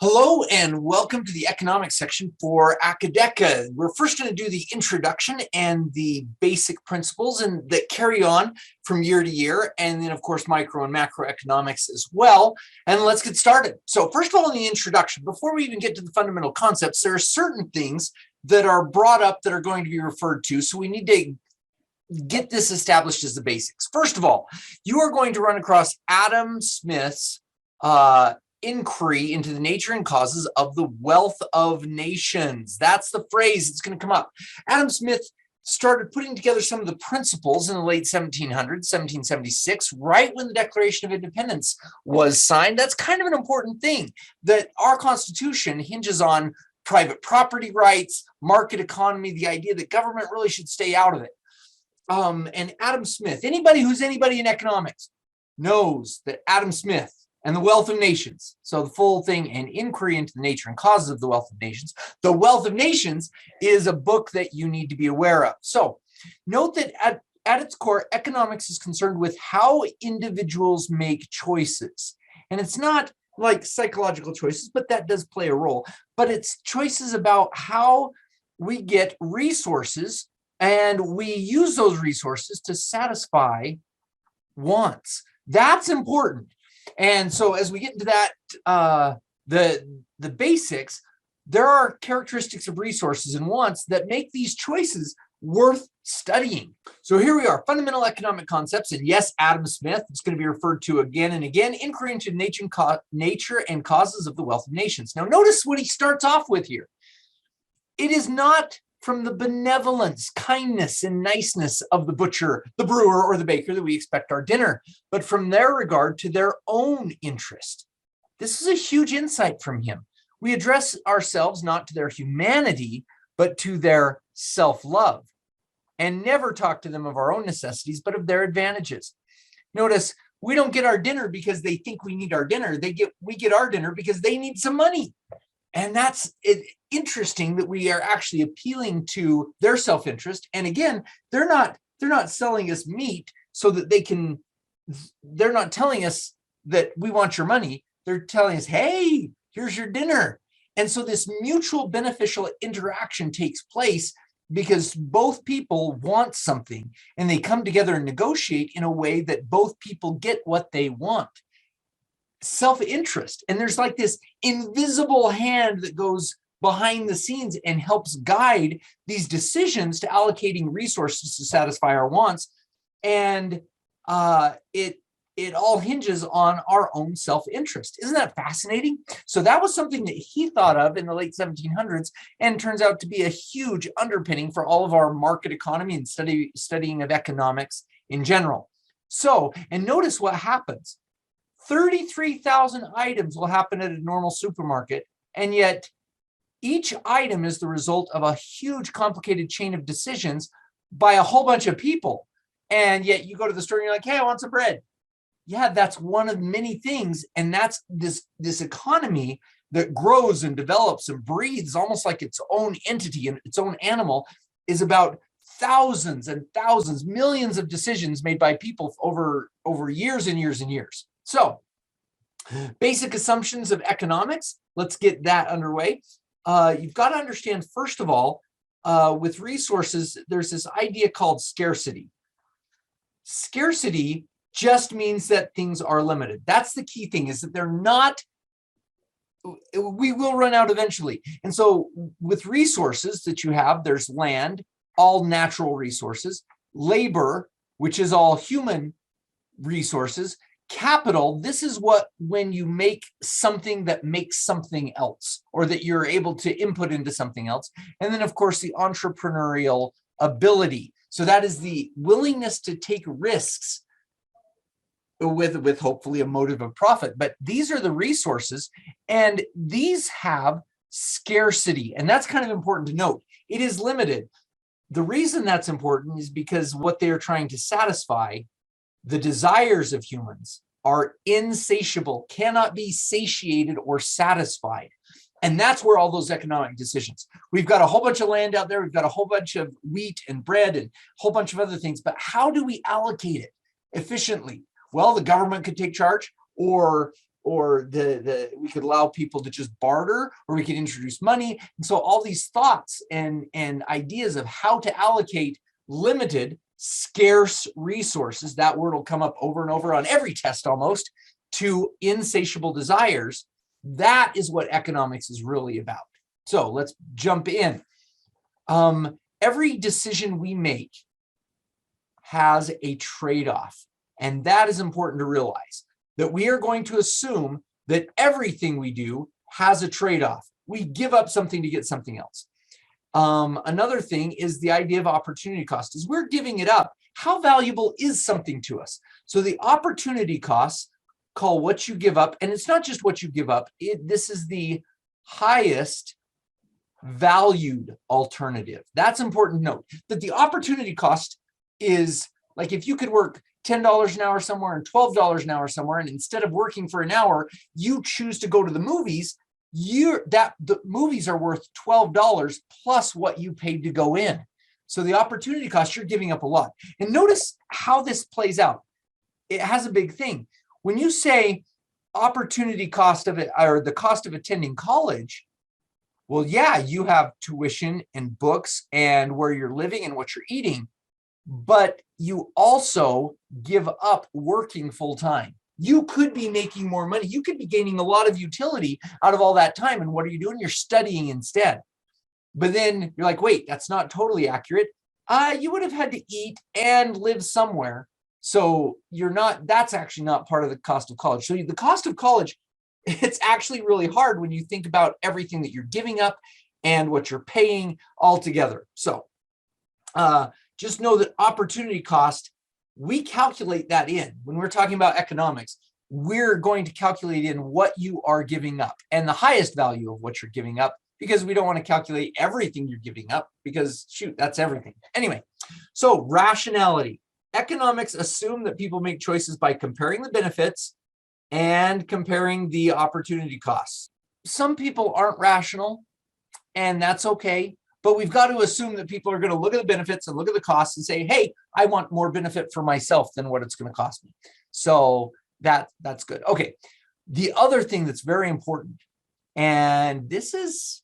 Hello and welcome to the economics section for Acadeca. We're first going to do the introduction and the basic principles and that carry on from year to year, and then of course micro and macroeconomics as well. And let's get started. So first of all, in the introduction, before we even get to the fundamental concepts, there are certain things that are brought up that are going to be referred to. So we need to get this established as the basics. First of all, you are going to run across Adam Smith's inquiry into the nature and causes of the wealth of nations. That's the phrase that's going to come up. Adam Smith started putting together some of the principles in the late 1700s, 1776, right when the Declaration of Independence was signed. That's kind of an important thing, that our Constitution hinges on private property rights, market economy, the idea that government really should stay out of it. And Adam Smith, anybody who's anybody in economics knows that Adam Smith and the Wealth of Nations, so the full thing, an inquiry into the nature and causes of the wealth of nations. The Wealth of Nations is a book that you need to be aware of. So note that at its core, economics is concerned with how individuals make choices. And it's not like psychological choices, but that does play a role. But it's choices about how we get resources and we use those resources to satisfy wants. That's important. And so as we get into that, the basics, there are characteristics of resources and wants that make these choices worth studying. So here we are, fundamental economic concepts. And yes, Adam Smith, it's going to be referred to again and again, inquiry into nature and causes of the wealth of nations. Now notice what he starts off with here. It is not from the benevolence, kindness, and niceness of the butcher, the brewer, or the baker that we expect our dinner, but from their regard to their own interest. This is a huge insight from him. We address ourselves not to their humanity, but to their self-love, and never talk to them of our own necessities, but of their advantages. Notice, we don't get our dinner because they think we need our dinner. We get our dinner because they need some money. And that's interesting that we are actually appealing to their self-interest. And again, they're not selling us meat so that they're not telling us that we want your money. They're telling us, hey, here's your dinner. And so this mutual beneficial interaction takes place because both people want something and they come together and negotiate in a way that both people get what they want. Self-interest, and there's like this invisible hand that goes behind the scenes and helps guide these decisions to allocating resources to satisfy our wants, and it all hinges on our own self-interest. Isn't that fascinating? So that was something that he thought of in the late 1700s and turns out to be a huge underpinning for all of our market economy and studying of economics in general. So, and notice what happens. 33,000 items will happen at a normal supermarket, and yet each item is the result of a huge complicated chain of decisions by a whole bunch of people. And yet you go to the store and you're like, hey, I want some bread. Yeah, that's one of many things. And that's this economy that grows and develops and breathes almost like its own entity and its own animal is about thousands and thousands, millions of decisions made by people over years and years and years. So, basic assumptions of economics, let's get that underway. You've got to understand, first of all, with resources, there's this idea called scarcity. Scarcity just means that things are limited. That's the key thing, is that they're not, we will run out eventually. And so with resources that you have, there's land, all natural resources, labor, which is all human resources, capital, this is what, when you make something that makes something else, or that you're able to input into something else. And then of course the entrepreneurial ability. So that is the willingness to take risks with hopefully a motive of profit. But these are the resources, and these have scarcity. And that's kind of important to note. It is limited. The reason that's important is because what they're trying to satisfy, the desires of humans, are insatiable, cannot be satiated or satisfied. And that's where all those economic decisions. We've got a whole bunch of land out there. We've got a whole bunch of wheat and bread and a whole bunch of other things. But how do we allocate it efficiently? Well, the government could take charge, or or we could allow people to just barter, or we could introduce money. And so all these thoughts and ideas of how to allocate limited, scarce resources, that word will come up over and over on every test almost, to insatiable desires. That is what economics is really about. So let's jump in. Every decision we make has a trade-off, and that is important to realize, that we are going to assume that everything we do has a trade-off. We give up something to get something else. Another thing is the idea of opportunity cost. As we're giving it up, how valuable is something to us? So the opportunity costs call what you give up, and it's not just what you give up. This is the highest valued alternative. That's important to note, that the opportunity cost is like if you could work $10 an hour somewhere and $12 an hour somewhere, and instead of working for an hour, you choose to go to the movies, the movies are worth $12 plus what you paid to go in. So the opportunity cost, you're giving up a lot. And notice how this plays out. It has a big thing. When you say opportunity cost of it, or the cost of attending college, well, yeah, you have tuition and books and where you're living and what you're eating, but you also give up working full time. You could be making more money. You could be gaining a lot of utility out of all that time. And what are you doing? You're studying instead. But then you're like, wait, that's not totally accurate. You would have had to eat and live somewhere. So that's actually not part of the cost of college. So the cost of college, it's actually really hard when you think about everything that you're giving up and what you're paying all together. So just know that opportunity cost, we calculate that in. When we're talking about economics, we're going to calculate in what you are giving up and the highest value of what you're giving up, because we don't want to calculate everything you're giving up, because shoot, that's everything. Anyway, so rationality. Economics assume that people make choices by comparing the benefits and comparing the opportunity costs. Some people aren't rational, and that's okay. But we've got to assume that people are going to look at the benefits and look at the costs and say, hey, I want more benefit for myself than what it's going to cost me. So that's good. Okay. The other thing that's very important, and this is,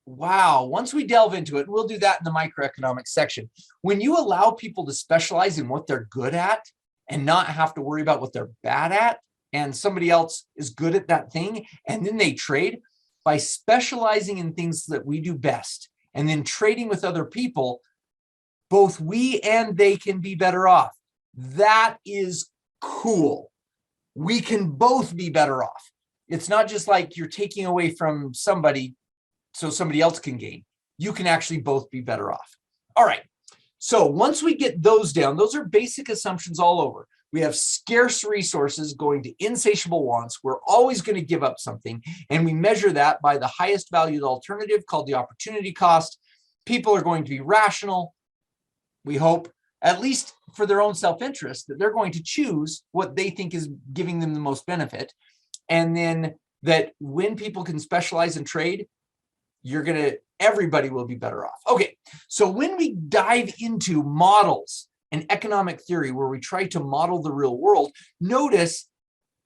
wow, once we delve into it, we'll do that in the microeconomics section. When you allow people to specialize in what they're good at and not have to worry about what they're bad at, and somebody else is good at that thing, and then they trade, by specializing in things that we do best, and then trading with other people, both we and they can be better off. That is cool. We can both be better off. It's not just like you're taking away from somebody so somebody else can gain. You can actually both be better off. All right. So once we get those down, those are basic assumptions all over. We have scarce resources going to insatiable wants. We're always going to give up something. And we measure that by the highest valued alternative called the opportunity cost. People are going to be rational. We hope, at least for their own self-interest, that they're going to choose what they think is giving them the most benefit. And then that when people can specialize and trade, everybody will be better off. Okay, so when we dive into models and economic theory, where we try to model the real world, notice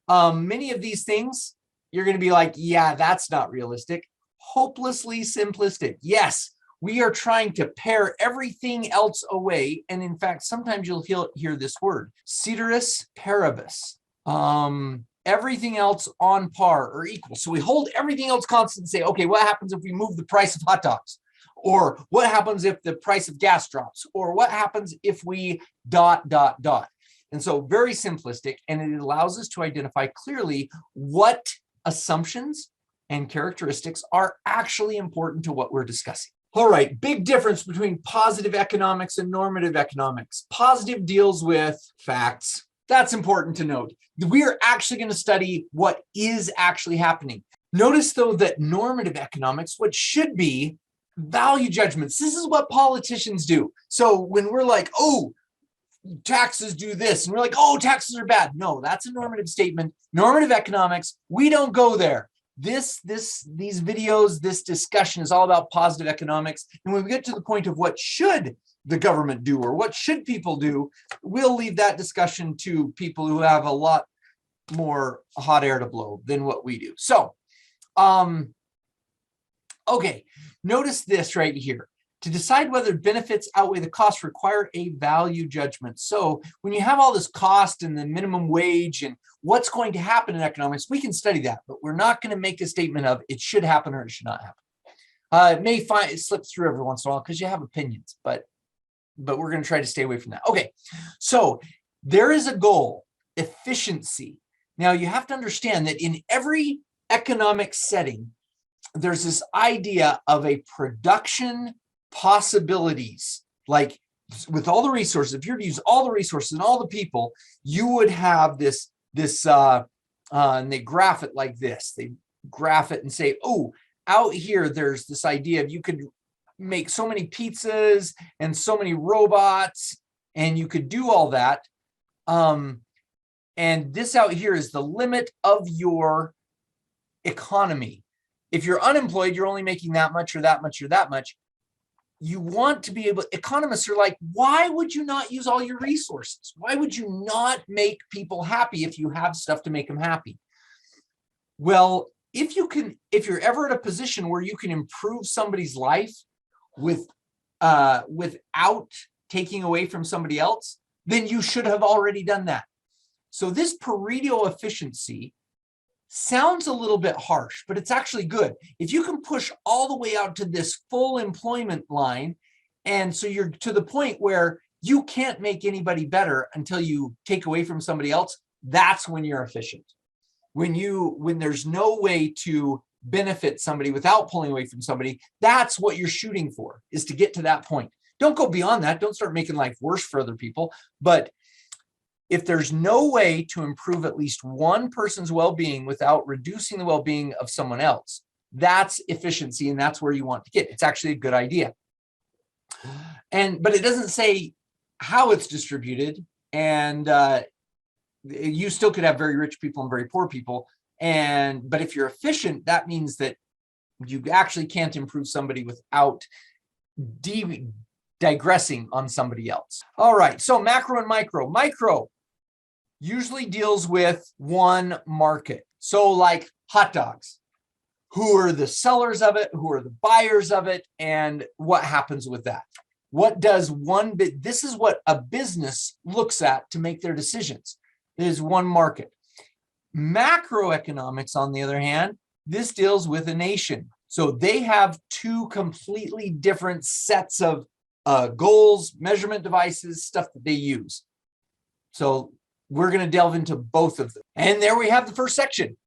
many of these things, you're going to be like, yeah, that's not realistic. Hopelessly simplistic. Yes, we are trying to pare everything else away. And in fact, sometimes you'll hear this word, ceteris paribus. Everything else on par or equal. So we hold everything else constant and say, okay, what happens if we move the price of hot dogs? Or what happens if the price of gas drops? Or what happens if we ... And so very simplistic, and it allows us to identify clearly what assumptions and characteristics are actually important to what we're discussing. All right, big difference between positive economics and normative economics. Positive deals with facts. That's important to note. We are actually going to study what is actually happening. Notice, though, that normative economics, what should be value judgments, this is what politicians do. So when we're like, oh, taxes do this, and we're like, oh, taxes are bad. No, that's a normative statement. Normative economics, we don't go there. These videos, this discussion is all about positive economics. And when we get to the point of what should the government do or what should people do, we'll leave that discussion to people who have a lot more hot air to blow than what we do. So, okay, notice this right here. To decide whether benefits outweigh the costs require a value judgment. So when you have all this cost and the minimum wage and what's going to happen in economics, we can study that, but we're not going to make a statement of it should happen or it should not happen. It slips through every once in a while because you have opinions, but we're going to try to stay away from that. Okay, so there is a goal, efficiency. Now you have to understand that in every economic setting, there's this idea of a production possibilities. Like with all the resources, if you're to use all the resources and all the people, you would have this and they graph it like this. They graph it and say, oh, out here there's this idea of you could make so many pizzas and so many robots and you could do all that, and this out here is the limit of your economy. If you're unemployed, you're only making that much or that much or that much. You want to be able, economists are like, why would you not use all your resources? Why would you not make people happy if you have stuff to make them happy? Well, if you're ever at a position where you can improve somebody's life without taking away from somebody else, then you should have already done that. So this Pareto efficiency sounds a little bit harsh, but it's actually good. If you can push all the way out to this full employment line, and so you're to the point where you can't make anybody better until you take away from somebody else, that's when you're efficient. When there's no way to benefit somebody without pulling away from somebody, that's what you're shooting for, is to get to that point. Don't go beyond that. Don't start making life worse for other people. But if there's no way to improve at least one person's well-being without reducing the well-being of someone else, that's efficiency, and that's where you want to get. It's actually a good idea. But it doesn't say how it's distributed, and you still could have very rich people and very poor people. But if you're efficient, that means that you actually can't improve somebody without digressing on somebody else. All right, so macro and micro. Micro usually deals with one market. So like hot dogs, who are the sellers of it, who are the buyers of it, and what happens with that? This is what a business looks at to make their decisions. It is one market. Macroeconomics, on the other hand, this deals with a nation. So they have two completely different sets of goals, measurement devices, stuff that they use. So we're going to delve into both of them. And there we have the first section.